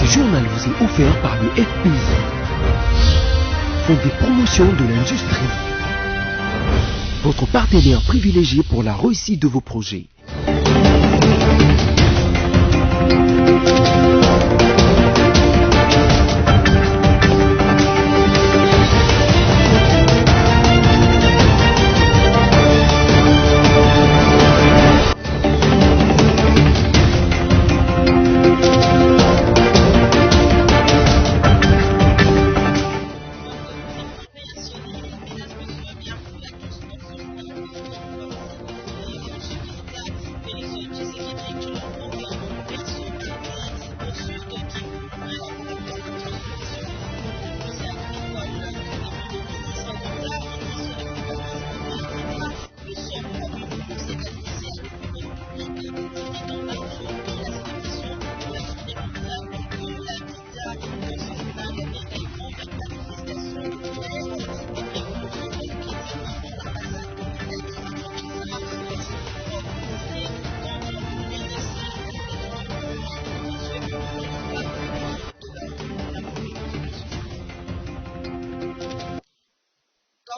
journal vous est offert par le FPI, Fonds des promotions de l'industrie, votre partenaire privilégié pour la réussite de vos projets.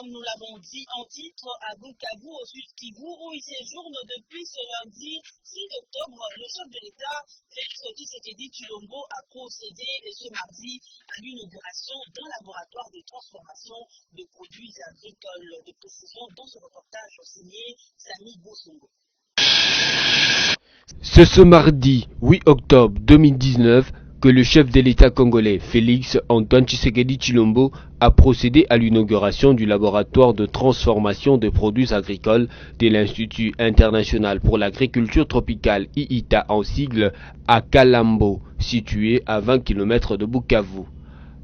Comme nous l'avons dit en titre, à Bukavu, au sud Kivu, où il séjourne depuis ce lundi 6 octobre, le chef de l'État, Félix Tshisekedi Tshilombo, a procédé ce mardi à l'inauguration d'un laboratoire de transformation de produits agricoles. De précision dans ce reportage signé Samy Boussongo. C'est ce mardi 8 octobre 2019 que le chef de l'État congolais, Félix Antoine Tshisekedi Tshilombo, a procédé à l'inauguration du laboratoire de transformation de produits agricoles de l'Institut international pour l'agriculture tropicale IITA en sigle à Kalambo, situé à 20 km de Bukavu.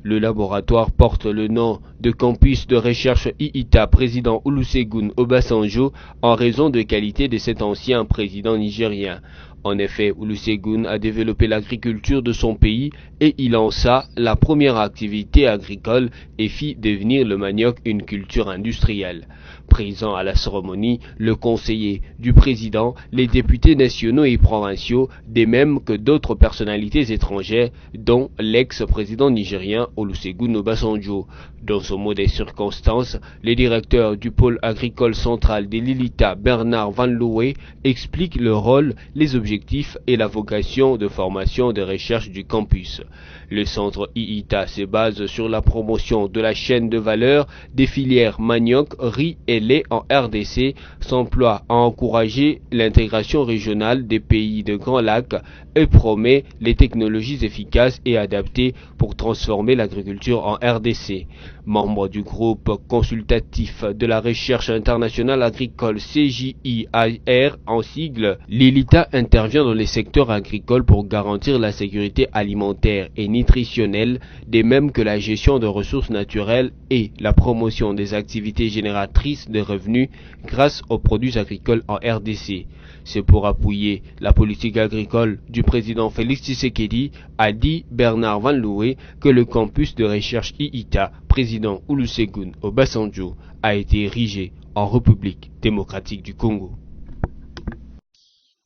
Le laboratoire porte le nom de campus de recherche IITA président Olusegun Obasanjo en raison de qualité de cet ancien président nigérien. En effet, Olusegun a développé l'agriculture de son pays et il lança la première activité agricole et fit devenir le manioc une culture industrielle. Présent à la cérémonie, le conseiller du président, les députés nationaux et provinciaux, de même que d'autres personnalités étrangères, dont l'ex-président nigérien Olusegun Obasanjo. Dans ce mot des circonstances, le directeur du pôle agricole central de l'IITA, Bernard Van Loué, explique le rôle, les objectifs et la vocation de formation de recherche du campus. Le centre IITA se base sur la promotion de la chaîne de valeur des filières manioc, riz et lait en RDC, s'emploie à encourager l'intégration régionale des pays de Grands Lacs et promet les technologies efficaces et adaptées pour transformer l'agriculture en RDC. Membre du groupe consultatif de la recherche internationale agricole CJIAR en sigle, l'IITA intervient dans les secteurs agricoles pour garantir la sécurité alimentaire et nutritionnelle, de même que la gestion de ressources naturelles et la promotion des activités génératrices de revenus grâce aux produits agricoles en RDC. C'est pour appuyer la politique agricole du président Félix Tshisekedi, a dit Bernard Van Loué, que le campus de recherche IITA, président Olusegun Obasanjo, a été érigé en République démocratique du Congo.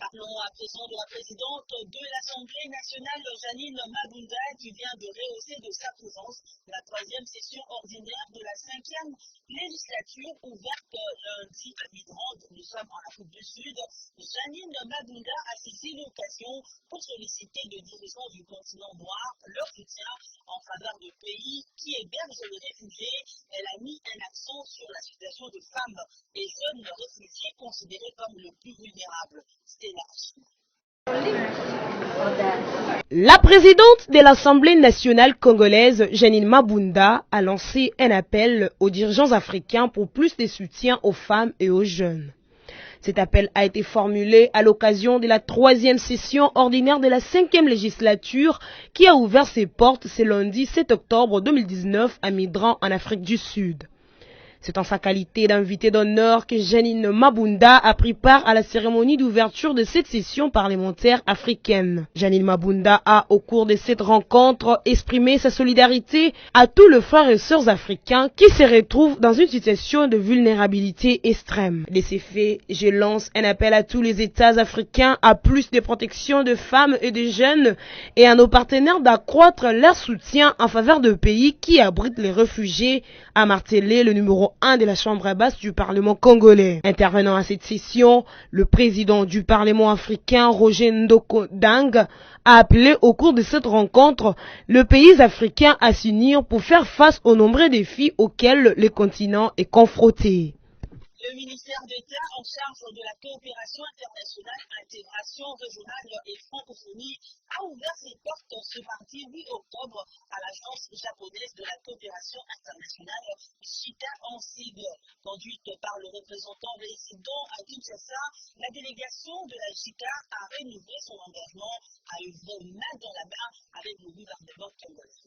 Parlons à présent de la présidente de l'Assemblée nationale, Jeannine Mabunda, qui vient de rehausser de sa présence la 3e session ordinaire de la 5e législature ouverte lundi à Midrand. Nous sommes en Afrique du Sud. Jeannine Mabunda a saisi l'occasion pour solliciter les dirigeants du continent noir leur soutien en faveur de pays qui hébergent les réfugiés. Elle a mis un accent sur la situation de femmes et jeunes réfugiés considérés comme le plus vulnérables. La présidente de l'Assemblée nationale congolaise, Jeannine Mabunda, a lancé un appel aux dirigeants africains pour plus de soutien aux femmes et aux jeunes. Cet appel a été formulé à l'occasion de la 3e session ordinaire de la 5e législature qui a ouvert ses portes ce lundi 7 octobre 2019 à Midrand en Afrique du Sud. C'est en sa qualité d'invité d'honneur que Janine Mabunda a pris part à la cérémonie d'ouverture de cette session parlementaire africaine. Janine Mabunda a, au cours de cette rencontre, exprimé sa solidarité à tous les frères et sœurs africains qui se retrouvent dans une situation de vulnérabilité extrême. De ces faits, je lance un appel à tous les États africains à plus de protection de femmes et de jeunes et à nos partenaires d'accroître leur soutien en faveur de pays qui abritent les réfugiés, a martelé le numéro 1 de la Chambre basse du Parlement congolais. Intervenant à cette session, le président du Parlement africain, Roger Ndoko Dang, a appelé au cours de cette rencontre le pays africain à s'unir pour faire face aux nombreux défis auxquels le continent est confronté. Le ministère d'État en charge de la coopération internationale, intégration régionale et francophonie a ouvert ses portes ce mardi 8 octobre à l'agence japonaise de la coopération internationale JICA en sigle. Conduite par le représentant résident à Kinshasa, la délégation de la JICA a renouvelé son engagement à œuvrer main dans la main avec le gouvernement congolais.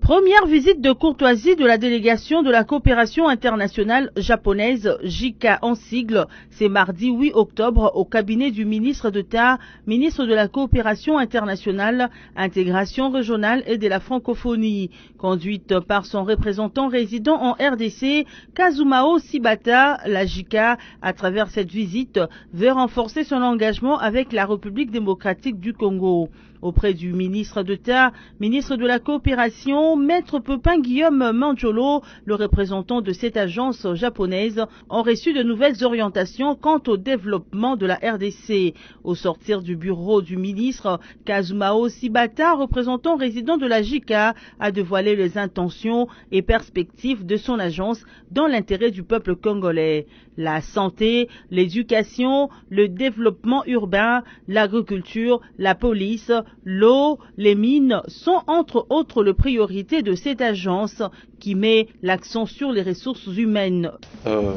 Première visite de courtoisie de la délégation de la coopération internationale japonaise JICA en sigle, c'est mardi 8 octobre au cabinet du ministre d'État, ministre de la coopération internationale, intégration régionale et de la francophonie. Conduite par son représentant résident en RDC, Kazumao Sibata, la JICA, à travers cette visite, veut renforcer son engagement avec la République démocratique du Congo. Auprès du ministre d'État, ministre de la coopération, Maître Pepin Guillaume Manjolo, le représentant de cette agence japonaise, ont reçu de nouvelles orientations quant au développement de la RDC. Au sortir du bureau du ministre, Kazumao Sibata, représentant résident de la JICA, a dévoilé les intentions et perspectives de son agence dans l'intérêt du peuple congolais. La santé, l'éducation, le développement urbain, l'agriculture, la police, l'eau, les mines sont entre autres les priorités de cette agence qui met l'accent sur les ressources humaines.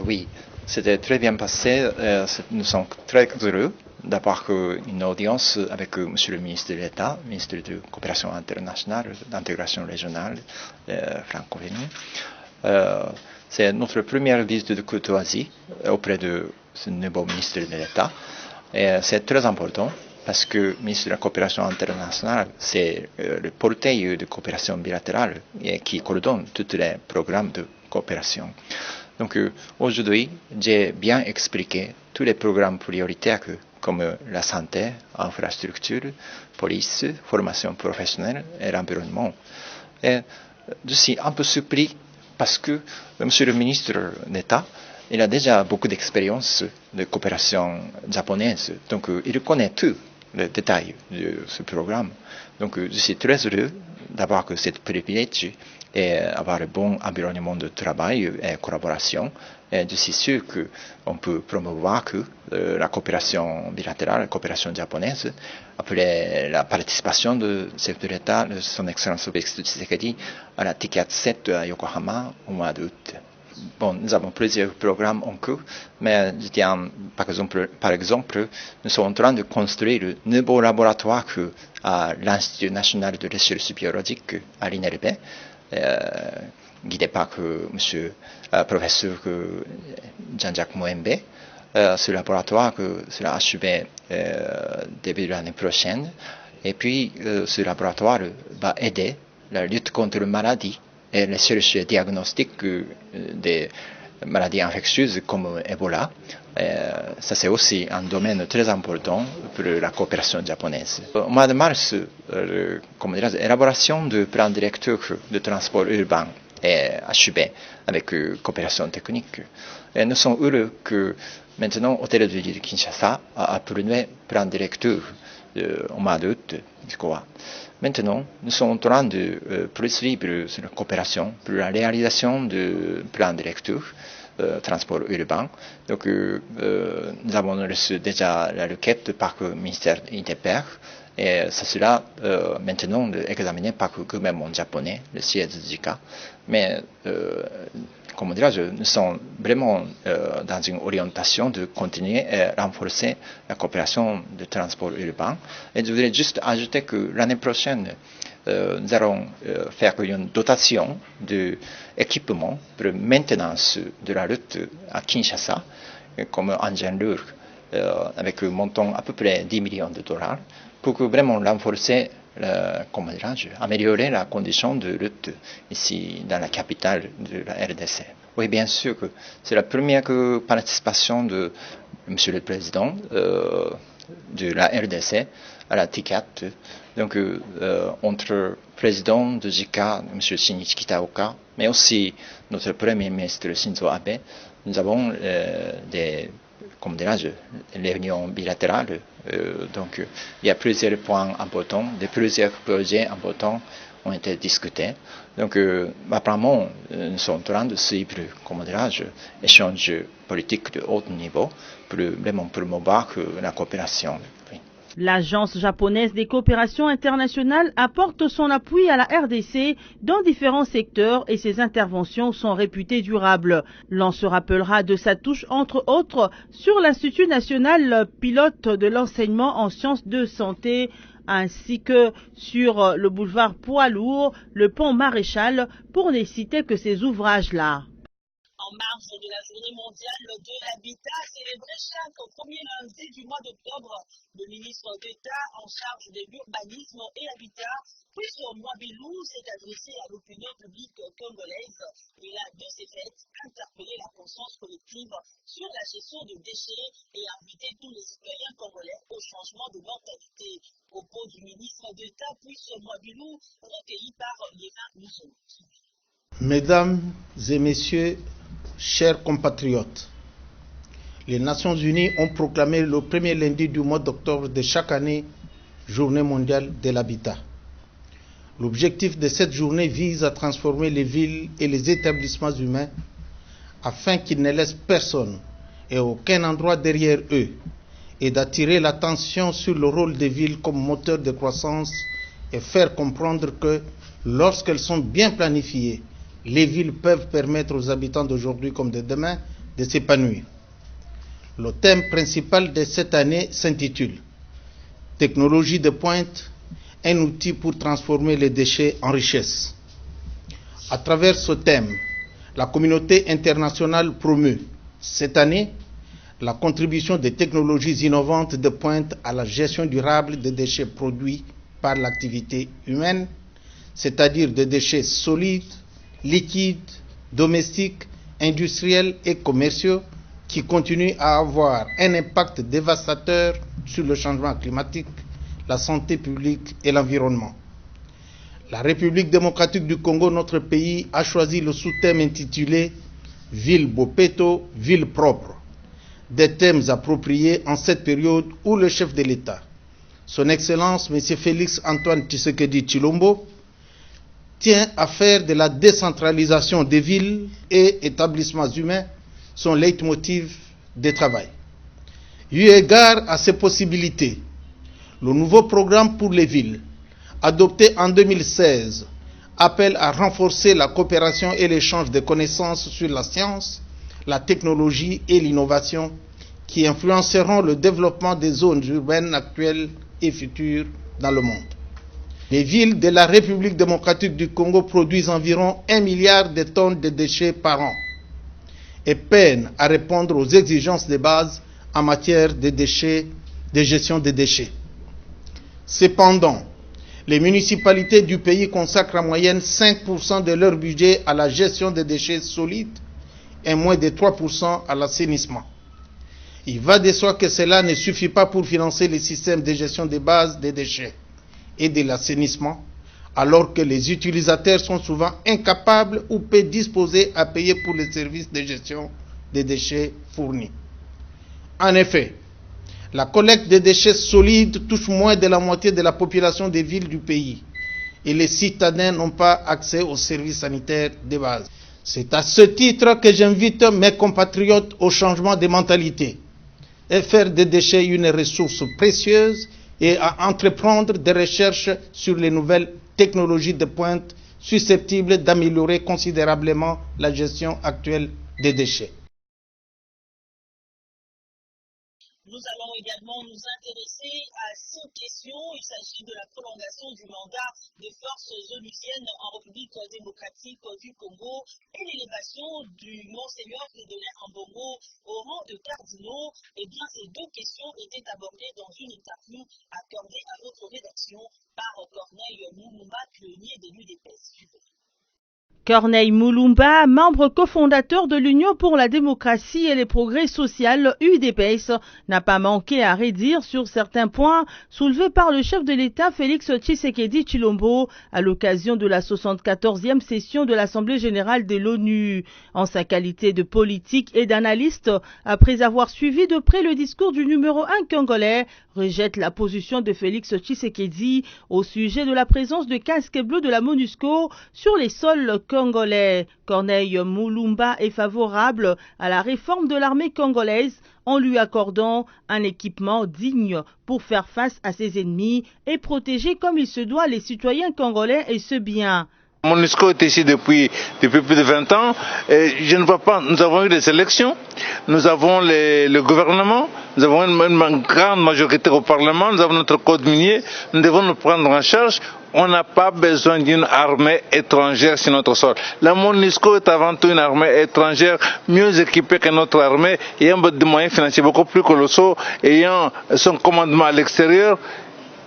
Oui, c'était très bien passé. Nous sommes très heureux d'avoir une audience avec Monsieur le ministre de l'État, ministre de la coopération internationale, d'intégration régionale, francophonie. C'est notre première visite de courtoisie auprès de ce nouveau ministre de l'État. Et c'est très important parce que le ministre de la coopération internationale, c'est le portail de coopération bilatérale qui coordonne tous les programmes de coopération. Donc aujourd'hui, j'ai bien expliqué tous les programmes prioritaires comme la santé, infrastructure, police, formation professionnelle et l'environnement. Et je suis un peu surpris parce que Monsieur le ministre d'État, il a déjà beaucoup d'expérience de coopération japonaise, donc il connaît tous les détails de ce programme. Donc je suis très heureux d'avoir cette privilège et avoir un bon environnement de travail et collaboration. Et je suis sûr qu'on peut promouvoir la coopération bilatérale, la coopération japonaise, après la participation du chef de l'État, de son Excellence Félix Tshisekedi, à la TICAD 7 à Yokohama au mois d'août. Bon, nous avons plusieurs programmes en cours, mais je tiens, par exemple, nous sommes en train de construire un nouveau laboratoire à l'Institut national de recherche biologique à l'INRB, guidé par monsieur professeur Jean-Jacques Moembe. Ce laboratoire sera achevé début de l'année prochaine. Et puis, ce laboratoire va aider la lutte contre les maladies et les recherches et diagnostics des maladies infectieuses comme Ebola. Ça, c'est aussi un domaine très important pour la coopération japonaise. Au mois de mars, l'élaboration du plan directeur de transport urbain est achevée avec coopération technique. Et nous sommes heureux que maintenant, Hôtel de Ville de Kinshasa a approuvé le plan directeur au mois d'août, je crois. Maintenant, nous sommes en train de poursuivre la coopération pour la réalisation du plan directeur transport urbain. Donc, nous avons reçu déjà la requête par le ministère INTEPER et ça sera maintenant examiné par le gouvernement japonais, le siège de JICA. Mais, comment dirais-je, nous sommes vraiment dans une orientation de continuer à renforcer la coopération de transport urbain. Et je voudrais juste ajouter que l'année prochaine, nous allons faire une dotation d'équipements pour maintenance de la route à Kinshasa, comme engin lourd, avec un montant à peu près 10 millions de dollars, pour vraiment renforcer, améliorer la condition de route ici dans la capitale de la RDC. Oui, bien sûr que c'est la première participation de Monsieur le Président de la RDC à la TICAD. Donc, entre le président de JICA, M. Shinichi Kitaoka, mais aussi notre Premier ministre Shinzo Abe, nous avons des réunions bilatérales. Donc, il y a plusieurs points importants, plusieurs projets importants ont été discutés. Donc, apparemment, nous sommes en train de suivre, échange politique de haut niveau pour vraiment promouvoir la coopération. Oui. L'Agence japonaise des coopérations internationales apporte son appui à la RDC dans différents secteurs et ses interventions sont réputées durables. L'on se rappellera de sa touche, entre autres, sur l'Institut national pilote de l'enseignement en sciences de santé, ainsi que sur le boulevard Poids-Lourd, le pont Maréchal, pour ne citer que ces ouvrages-là. En marge de la journée mondiale de l'habitat célébrée chaque premier lundi du mois d'octobre, le ministre d'État en charge de l'urbanisme et habitat, puis Mwabilou, s'est adressé à l'opinion publique congolaise. Il a de ces faits interpellé la conscience collective sur la gestion des déchets et invité tous les citoyens congolais au changement de mentalité. Propos du ministre d'État, puis Mwabilou, recueilli par Lévin Musso. Mesdames et messieurs, chers compatriotes, les Nations Unies ont proclamé le premier lundi du mois d'octobre de chaque année Journée mondiale de l'habitat. L'objectif de cette journée vise à transformer les villes et les établissements humains afin qu'ils ne laissent personne et aucun endroit derrière eux et d'attirer l'attention sur le rôle des villes comme moteur de croissance et faire comprendre que lorsqu'elles sont bien planifiées, les villes peuvent permettre aux habitants d'aujourd'hui comme de demain de s'épanouir. Le thème principal de cette année s'intitule « Technologie de pointe, un outil pour transformer les déchets en richesse ». À travers ce thème, la communauté internationale promeut cette année la contribution des technologies innovantes de pointe à la gestion durable des déchets produits par l'activité humaine, c'est-à-dire des déchets solides, liquides, domestiques, industriels et commerciaux qui continuent à avoir un impact dévastateur sur le changement climatique, la santé publique et l'environnement. La République démocratique du Congo, notre pays, a choisi le sous-thème intitulé « Ville Bopeto, ville propre », des thèmes appropriés en cette période où le chef de l'État, son Excellence M. Félix Antoine Tshisekedi Tshilombo, tient à faire de la décentralisation des villes et établissements humains son leitmotiv de travail. Eu égard à ces possibilités, le nouveau programme pour les villes, adopté en 2016, appelle à renforcer la coopération et l'échange de connaissances sur la science, la technologie et l'innovation qui influenceront le développement des zones urbaines actuelles et futures dans le monde. Les villes de la République démocratique du Congo produisent environ 1 milliard de tonnes de déchets par an et peinent à répondre aux exigences de base en matière de déchets, de gestion des déchets. Cependant, les municipalités du pays consacrent en moyenne 5% de leur budget à la gestion des déchets solides et moins de 3% à l'assainissement. Il va de soi que cela ne suffit pas pour financer les systèmes de gestion de base des déchets et de l'assainissement, alors que les utilisateurs sont souvent incapables ou peu disposés à payer pour les services de gestion des déchets fournis. En effet, la collecte des déchets solides touche moins de la moitié de la population des villes du pays et les citadins n'ont pas accès aux services sanitaires de base. C'est à ce titre que j'invite mes compatriotes au changement de mentalité et faire des déchets une ressource précieuse et à entreprendre des recherches sur les nouvelles technologies de pointe susceptibles d'améliorer considérablement la gestion actuelle des déchets. Nous allons également nous intéresser à 6 questions. Il s'agit de la prolongation du mandat des forces onusiennes en République démocratique du Congo et l'élévation du Monseigneur Fridolin Ambongo au rang de cardinaux. Eh bien, ces 2 questions étaient abordées dans une interview accordée à votre rédaction par Corneille Moulumba, pionnier de l'UDPS. Corneille Moulumba, membre cofondateur de l'Union pour la démocratie et les progrès sociaux UDPS, n'a pas manqué à redire sur certains points soulevés par le chef de l'État Félix Tshisekedi Tshilombo à l'occasion de la 74e session de l'Assemblée générale de l'ONU. En sa qualité de politique et d'analyste, après avoir suivi de près le discours du numéro 1 congolais, rejette la position de Félix Tshisekedi au sujet de la présence de casques bleus de la MONUSCO sur les sols congolais. Corneille Moulumba est favorable à la réforme de l'armée congolaise en lui accordant un équipement digne pour faire face à ses ennemis et protéger comme il se doit les citoyens congolais et ce bien. MONUSCO est ici depuis plus de 20 ans et je ne vois pas, nous avons eu des élections, nous avons le gouvernement, nous avons une grande majorité au Parlement, nous avons notre code minier, nous devons nous prendre en charge. On n'a pas besoin d'une armée étrangère sur notre sol. La MONUSCO est avant tout une armée étrangère mieux équipée que notre armée, ayant des moyens financiers beaucoup plus colossaux, ayant son commandement à l'extérieur.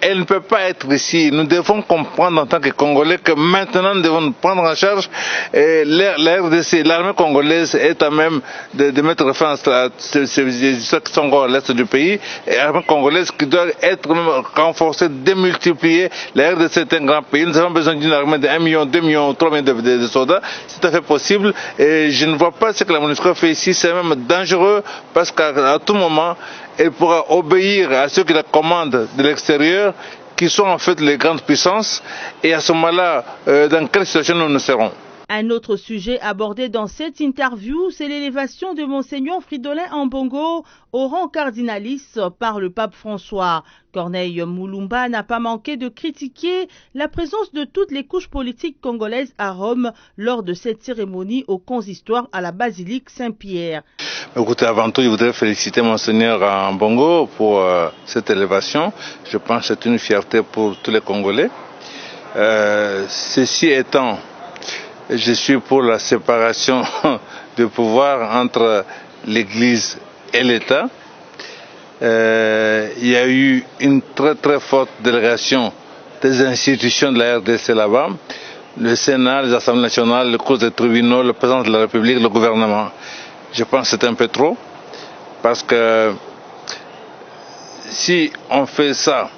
Elle ne peut pas être ici. Nous devons comprendre en tant que Congolais que maintenant nous devons nous prendre en charge. Et la RDC, l'armée congolaise est à même de mettre fin à ceux qui sont à l'est du pays. Et l'armée congolaise qui doit être renforcée, démultipliée. La RDC est un grand pays. Nous avons besoin d'une armée de 1 million, 2 millions, 3 millions de soldats. C'est tout à fait possible. Et je ne vois pas ce que la MONUSCO fait ici. C'est même dangereux parce qu'à tout moment, elle pourra obéir à ceux qui la commandent de l'extérieur, qui sont en fait les grandes puissances, et à ce moment-là, dans quelle situation nous serons? Un autre sujet abordé dans cette interview, c'est l'élévation de Monseigneur Fridolin Ambongo au rang cardinalice par le pape François. Corneille Moulumba n'a pas manqué de critiquer la présence de toutes les couches politiques congolaises à Rome lors de cette cérémonie au consistoire à la basilique Saint-Pierre. Écoutez, avant tout, je voudrais féliciter Monseigneur Ambongo pour cette élévation. Je pense que c'est une fierté pour tous les Congolais. Ceci étant, je suis pour la séparation de pouvoir entre l'Église et l'État. Il y a eu une très très forte délégation des institutions de la RDC là-bas, le Sénat, les Assemblées nationales, le Cour des tribunaux, le président de la République, le gouvernement. Je pense que c'est un peu trop, parce que si on fait ça,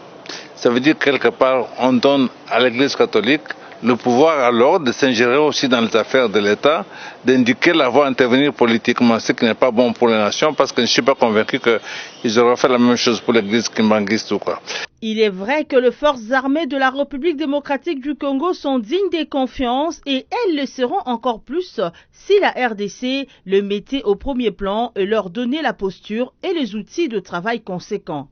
ça veut dire quelque part on donne à l'Église catholique le pouvoir alors de s'ingérer aussi dans les affaires de l'État, d'indiquer la voie à intervenir politiquement, ce qui n'est pas bon pour les nations, parce que je ne suis pas convaincu qu'ils auraient fait la même chose pour l'Église kimbanguiste ou quoi. Il est vrai que les forces armées de la République démocratique du Congo sont dignes des confiances et elles le seront encore plus si la RDC le mettait au premier plan et leur donnait la posture et les outils de travail conséquents.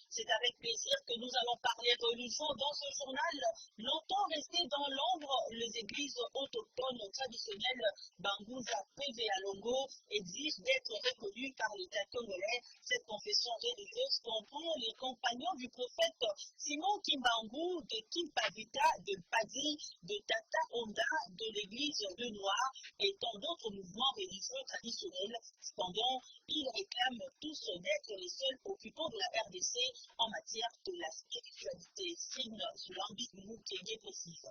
C'est avec plaisir que nous allons parler religion dans ce journal. Longtemps restées dans l'ombre, les églises autochtones traditionnelles Bangouza, PV à Longo exigent d'être reconnues par l'État congolais. Cette confession religieuse comprend les compagnons du prophète Simon Kimbangu, de Kimpavita, de Padi, de Tata Onda, de l'église de Noir et tant d'autres mouvements religieux traditionnels. Cependant, ils réclament tous d'être les seuls occupants de la RDC en matière de la spiritualité. Signe sur l'ambigu qui est précise.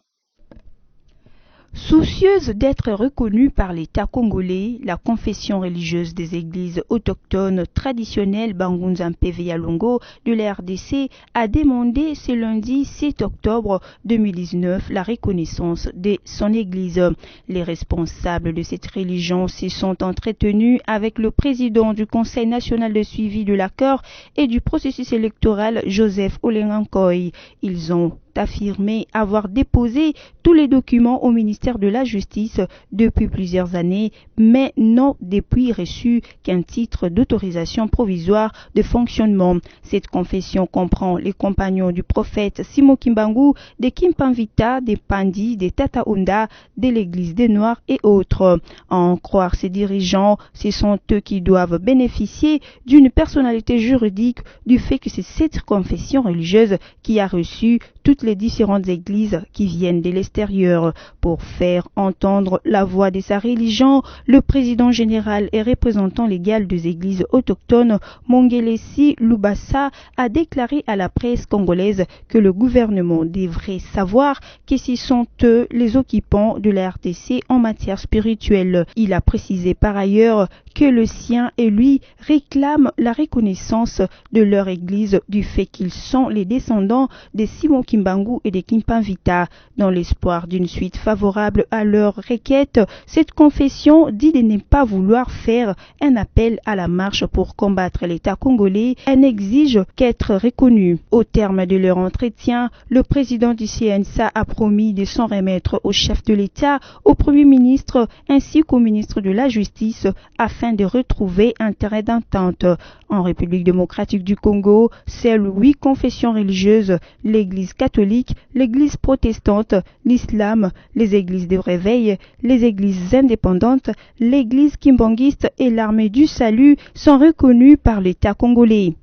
Soucieuse d'être reconnue par l'État congolais, la confession religieuse des églises autochtones traditionnelles Bangouza PV à Longo de la RDC a demandé ce lundi 7 octobre 2019 la reconnaissance de son église. Les responsables de cette religion se sont entretenus avec le président du Conseil national de suivi de l'accord et du processus électoral Joseph Olengankoy. Ils ont affirmé avoir déposé tous les documents au ministère de la Justice depuis plusieurs années, mais n'ont depuis reçu qu'un titre d'autorisation provisoire de fonctionnement. Cette confession comprend les compagnons du prophète Simo Kimbangu, des Kimpanvita, des Pandi, des Tata Onda, de l'église des Noirs et autres. À en croire ces dirigeants, ce sont eux qui doivent bénéficier d'une personnalité juridique du fait que c'est cette confession religieuse qui a reçu toutes les différentes églises qui viennent de l'extérieur. Pour faire entendre la voix de sa religion, le président général et représentant légal des églises autochtones, Mongelesi Lubasa, a déclaré à la presse congolaise que le gouvernement devrait savoir que ce sont eux les occupants de la RDC en matière spirituelle. Il a précisé par ailleurs que le sien et lui réclament la reconnaissance de leur église du fait qu'ils sont les descendants des Simo Kimbangu et des Kimpanvita. Dans l'espoir d'une suite favorable à leur requête, cette confession dit de ne pas vouloir faire un appel à la marche pour combattre l'État congolais. Elle n'exige qu'être reconnue. Au terme de leur entretien, le président du CNSA a promis de s'en remettre au chef de l'État, au Premier ministre ainsi qu'au ministre de la Justice afin de retrouver un terrain d'entente. En République démocratique du Congo, seules 8 confessions religieuses, l'Église catholique, l'Église protestante, l'Islam, les églises de réveil, les églises indépendantes, l'Église kimbanguiste et l'Armée du Salut sont reconnues par l'État congolais.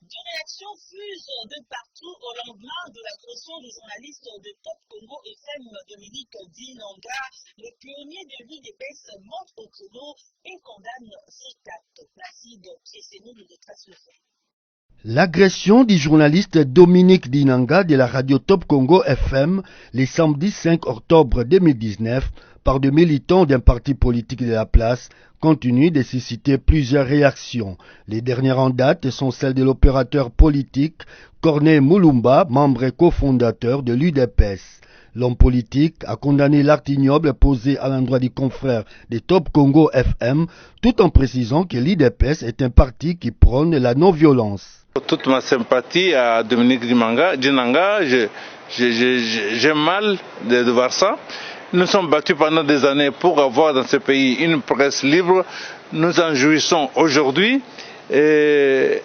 Des réactions fusent de partout au lendemain de l'agression du journaliste de Top Congo FM Dominique Dinanga. Le pionnier de l'UDPS montre au créneau et condamne cet acte. Placide Piessenou nous retrace le fait. L'agression du journaliste Dominique Dinanga de la radio Top Congo FM le samedi 5 octobre 2019 par des militants d'un parti politique de la place continue de susciter plusieurs réactions. Les dernières en date sont celles de l'opérateur politique Corneille Moulumba, membre et cofondateur de l'UDPS. L'homme politique a condamné l'acte ignoble posé à l'endroit du confrère de Top Congo FM, tout en précisant que l'UDPS est un parti qui prône la non-violence. Toute ma sympathie à Dominique Dinanga, j'ai mal de voir ça. Nous sommes battus pendant des années pour avoir dans ce pays une presse libre. Nous en jouissons aujourd'hui et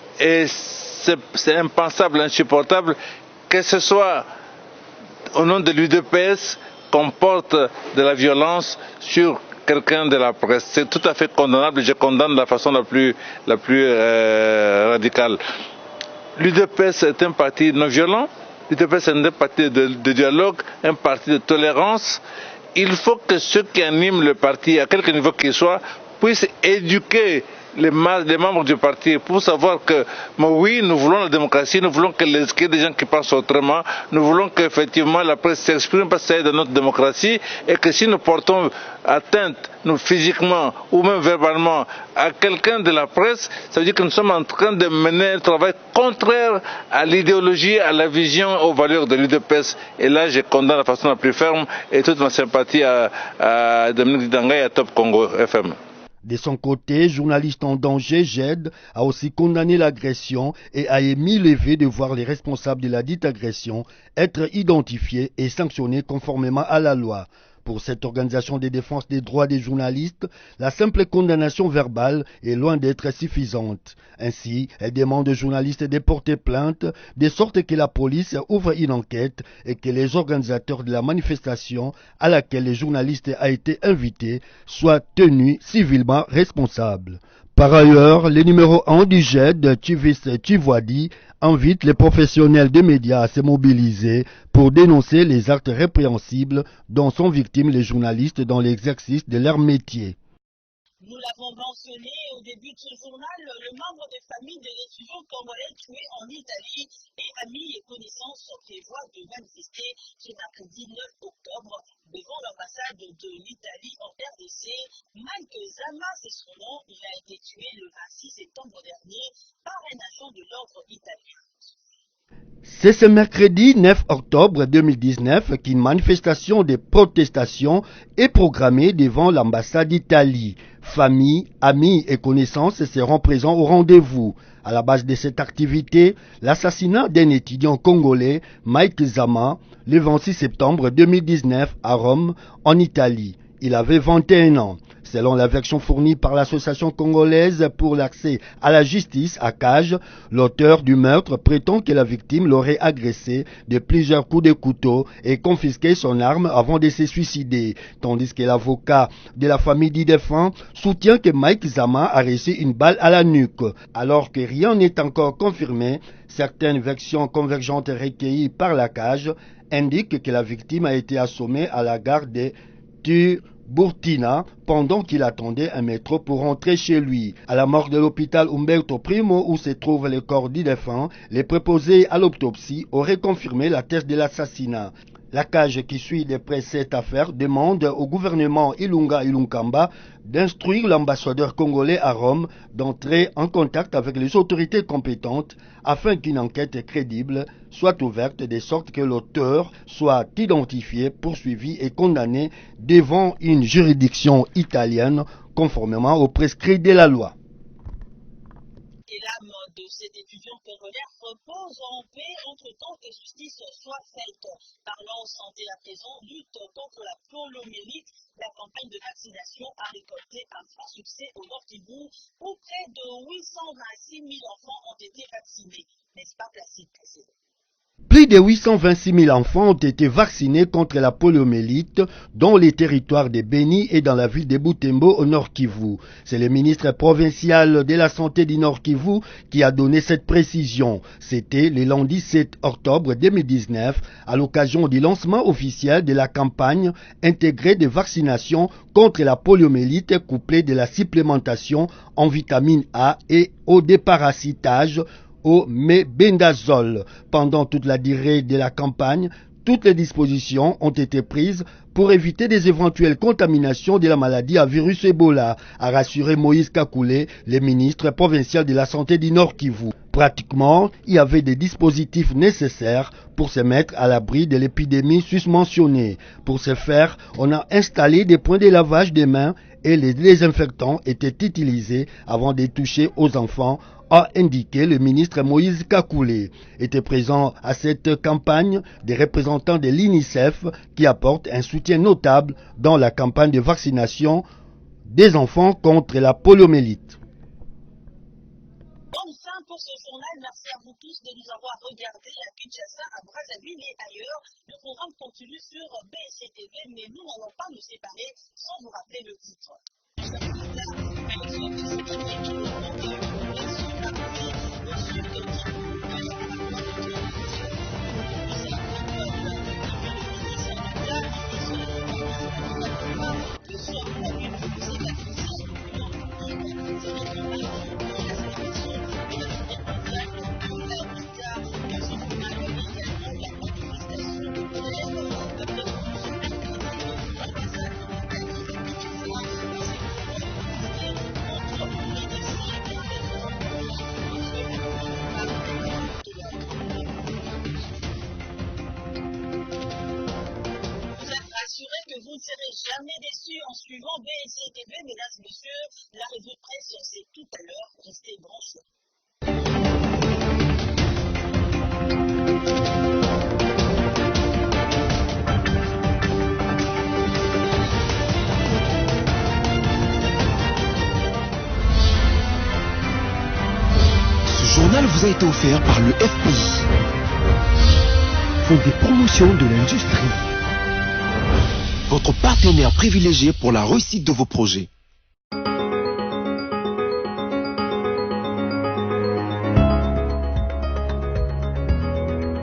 c'est impensable, insupportable que ce soit au nom de l'UDPS qu'on porte de la violence sur quelqu'un de la presse. C'est tout à fait condamnable. Je condamne de la façon la plus radicale. L'UDPS est un parti non violent. L'UDPS est un parti de dialogue, un parti de tolérance. Il faut que ceux qui animent le parti, à quelque niveau qu'il soit, puissent éduquer les membres du parti pour savoir que, oui, nous voulons la démocratie, nous voulons qu'il y ait des gens qui pensent autrement, nous voulons qu'effectivement la presse s'exprime parce que c'est dans notre démocratie et que si nous portons atteinte, nous physiquement ou même verbalement, à quelqu'un de la presse, ça veut dire que nous sommes en train de mener un travail contraire à l'idéologie, à la vision, aux valeurs de l'UDPS. Et là, je condamne de la façon la plus ferme et toute ma sympathie à Dominique Dinanga et à Top Congo FM. De son côté, journaliste en danger, GED a aussi condamné l'agression et a émis le vœu de voir les responsables de la dite agression être identifiés et sanctionnés conformément à la loi. Pour cette organisation de défense des droits des journalistes, la simple condamnation verbale est loin d'être suffisante. Ainsi, elle demande aux journalistes de porter plainte, de sorte que la police ouvre une enquête et que les organisateurs de la manifestation à laquelle les journalistes ont été invités soient tenus civilement responsables. Par ailleurs, le numéro 1 du GED, Chivis Chivwadi, invite les professionnels des médias à se mobiliser pour dénoncer les actes répréhensibles dont sont victimes les journalistes dans l'exercice de leur métier. Nous l'avons mentionné au début de ce journal, le membre des familles des réfugiés congolais tués en Italie et amis et connaissances prévoient de manifester ce mercredi 9 octobre devant l'ambassade de l'Italie en RDC. Mike Zama, c'est son nom, il a été tué le 26 septembre dernier par un agent de l'ordre italien. C'est ce mercredi 9 octobre 2019 qu'une manifestation de protestation est programmée devant l'ambassade d'Italie. Familles, amis et connaissances seront présents au rendez-vous. À la base de cette activité, l'assassinat d'un étudiant congolais, Mike Zama, le 26 septembre 2019 à Rome, en Italie. Il avait 21 ans. Selon la version fournie par l'Association congolaise pour l'accès à la justice, ACAJ, l'auteur du meurtre prétend que la victime l'aurait agressé de plusieurs coups de couteau et confisqué son arme avant de se suicider, tandis que l'avocat de la famille du défunt soutient que Mike Zama a reçu une balle à la nuque. Alors que rien n'est encore confirmé, certaines versions convergentes recueillies par l'ACAJ indiquent que la victime a été assommée à la gare de Burtina pendant qu'il attendait un métro pour rentrer chez lui. À la morgue de l'hôpital Umberto Primo où se trouve le corps du défunt, les préposés à l'autopsie auraient confirmé la thèse de l'assassinat. La CAJ qui suit de près cette affaire demande au gouvernement Ilunga Ilunkamba d'instruire l'ambassadeur congolais à Rome d'entrer en contact avec les autorités compétentes afin qu'une enquête crédible soit ouverte de sorte que l'auteur soit identifié, poursuivi et condamné devant une juridiction italienne conformément aux prescrits de la loi. Et l'âme de cet étudiant congolais repose en paix entre temps que justice soit faite. Parlons santé à présent, lutte contre la poliomyélite. La campagne de vaccination a récolté un franc succès au Nord Kivu où près de 826 000 enfants ont été vaccinés. N'est-ce pas Placide Kessé? Plus de 826 000 enfants ont été vaccinés contre la poliomyélite dans les territoires de Beni et dans la ville de Butembo au Nord Kivu. C'est le ministre provincial de la Santé du Nord Kivu qui a donné cette précision. C'était le lundi 7 octobre 2019 à l'occasion du lancement officiel de la campagne intégrée de vaccination contre la poliomyélite couplée de la supplémentation en vitamine A et au déparasitage au mébendazole. Pendant toute la durée de la campagne, toutes les dispositions ont été prises pour éviter des éventuelles contaminations de la maladie à virus Ebola, a rassuré Moïse Kakoulé, le ministre provincial de la Santé du Nord Kivu. Pratiquement, il y avait des dispositifs nécessaires pour se mettre à l'abri de l'épidémie susmentionnée. Pour ce faire, on a installé des points de lavage des mains et les désinfectants étaient utilisés avant de toucher aux enfants, a indiqué le ministre Moïse Kakoulé. Étaient présents à cette campagne des représentants de l'UNICEF qui apportent un soutien notable dans la campagne de vaccination des enfants contre la poliomyélite. Bonne fin pour ce journal. Merci à vous tous de nous avoir regardés à Kinshasa, à Brazzaville et ailleurs. Le programme continue sur BSC-TV, mais nous n'allons pas nous séparer sans vous rappeler le titre. Que vous ne serez jamais déçus en suivant BSC-TV, mesdames et messieurs. La revue de presse, c'est tout à l'heure. Restez branchés. Ce journal vous a été offert par le FPI, Fonds des promotions de l'industrie. Votre partenaire privilégié pour la réussite de vos projets.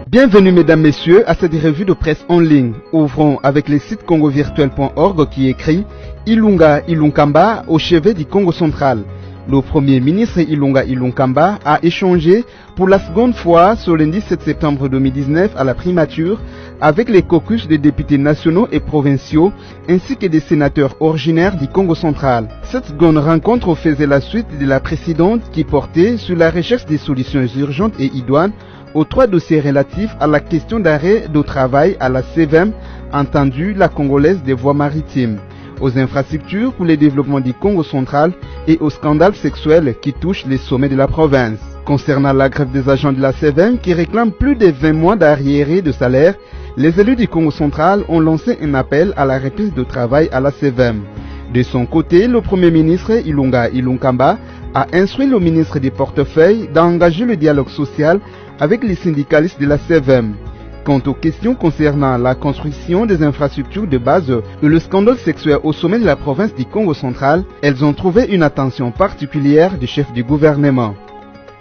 Bienvenue mesdames, messieurs à cette revue de presse en ligne. Ouvrons avec le site congovirtuel.org qui écrit Ilunga Ilunkamba au chevet du Congo central. Le Premier ministre Ilunga Ilunkamba a échangé pour la seconde fois ce lundi 7 septembre 2019 à la primature avec les caucus des députés nationaux et provinciaux ainsi que des sénateurs originaires du Congo central. Cette seconde rencontre faisait la suite de la précédente qui portait sur la recherche des solutions urgentes et idoines aux 3 dossiers relatifs à la question d'arrêt de travail à la CVM, entendue la Congolaise des voies maritimes, aux infrastructures pour le développement du Congo central et aux scandales sexuels qui touchent les sommets de la province. Concernant la grève des agents de la CVM qui réclament plus de 20 mois d'arriérés de salaire, les élus du Congo central ont lancé un appel à la reprise de travail à la CVM. De son côté, le Premier ministre Ilunga Ilunkamba a instruit le ministre des Portefeuilles d'engager le dialogue social avec les syndicalistes de la CVM. Quant aux questions concernant la construction des infrastructures de base et le scandale sexuel au sommet de la province du Congo central, elles ont trouvé une attention particulière du chef du gouvernement.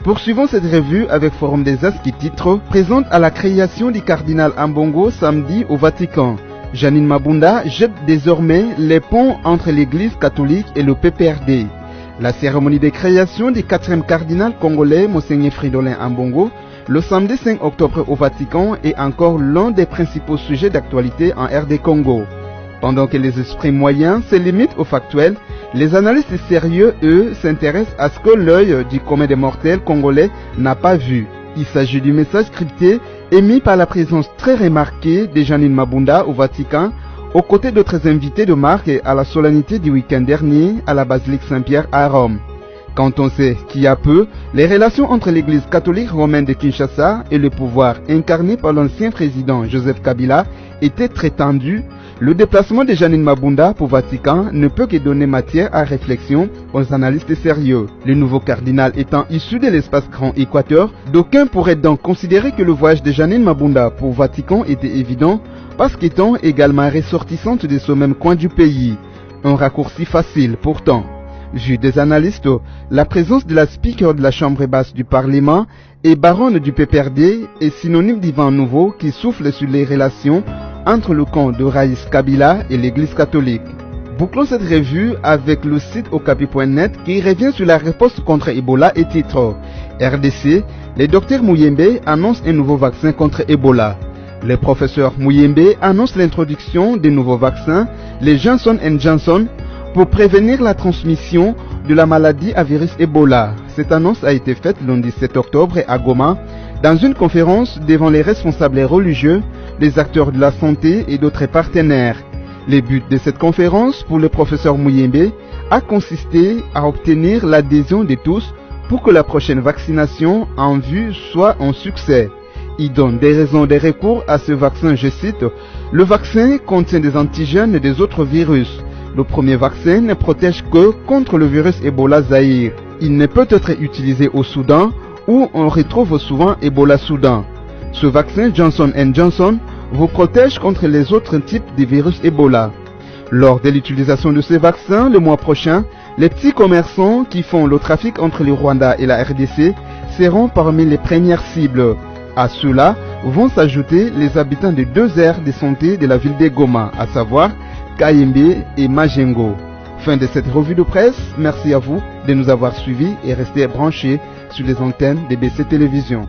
Poursuivons cette revue avec Forum des As qui titre « Présente à la création du cardinal Ambongo samedi au Vatican ». Janine Mabunda jette désormais les ponts entre l'église catholique et le PPRD. La cérémonie de création du 4e cardinal congolais Monseigneur Fridolin Ambongo le samedi 5 octobre au Vatican est encore l'un des principaux sujets d'actualité en RD Congo. Pendant que les esprits moyens se limitent au factuel, les analystes sérieux, eux, s'intéressent à ce que l'œil du commun des mortels congolais n'a pas vu. Il s'agit du message crypté émis par la présence très remarquée de Janine Mabunda au Vatican, aux côtés d'autres invités de marque à la solennité du week-end dernier à la basilique Saint-Pierre à Rome. Quand on sait qu'il y a peu, les relations entre l'église catholique romaine de Kinshasa et le pouvoir incarné par l'ancien président Joseph Kabila étaient très tendues, le déplacement de Janine Mabunda pour Vatican ne peut que donner matière à réflexion aux analystes sérieux. Le nouveau cardinal étant issu de l'espace Grand Équateur, d'aucuns pourraient donc considérer que le voyage de Janine Mabunda pour Vatican était évident parce qu'étant également ressortissante de ce même coin du pays. Un raccourci facile pourtant. Vu des analystes, la présence de la speaker de la Chambre basse du Parlement et baronne du PPRD est synonyme du vent nouveau qui souffle sur les relations entre le camp de Raïs Kabila et l'église catholique. Bouclons cette revue avec le site okapi.net qui revient sur la réponse contre Ebola et titre RDC, le docteur Muyembe annonce un nouveau vaccin contre Ebola. Le professeur Muyembe annonce l'introduction des nouveaux vaccins, les Johnson & Johnson, pour prévenir la transmission de la maladie à virus Ebola. Cette annonce a été faite le lundi 7 octobre à Goma, dans une conférence devant les responsables religieux, les acteurs de la santé et d'autres partenaires. Le but de cette conférence pour le professeur Muyembe a consisté à obtenir l'adhésion de tous pour que la prochaine vaccination en vue soit un succès. Il donne des raisons de recours à ce vaccin, je cite, « Le vaccin contient des antigènes des autres virus. Le premier vaccin ne protège que contre le virus Ebola Zaïre. Il ne peut être utilisé au Soudan où on retrouve souvent Ebola Soudan. Ce vaccin Johnson & Johnson vous protège contre les autres types de virus Ebola. Lors de l'utilisation de ces vaccins le mois prochain, les petits commerçants qui font le trafic entre le Rwanda et la RDC seront parmi les premières cibles. À cela vont s'ajouter les habitants de 2 aires de santé de la ville de Goma, à savoir Kayembe et Majengo. Fin de cette revue de presse, merci à vous de nous avoir suivis et restez branchés sur les antennes de BC Télévision.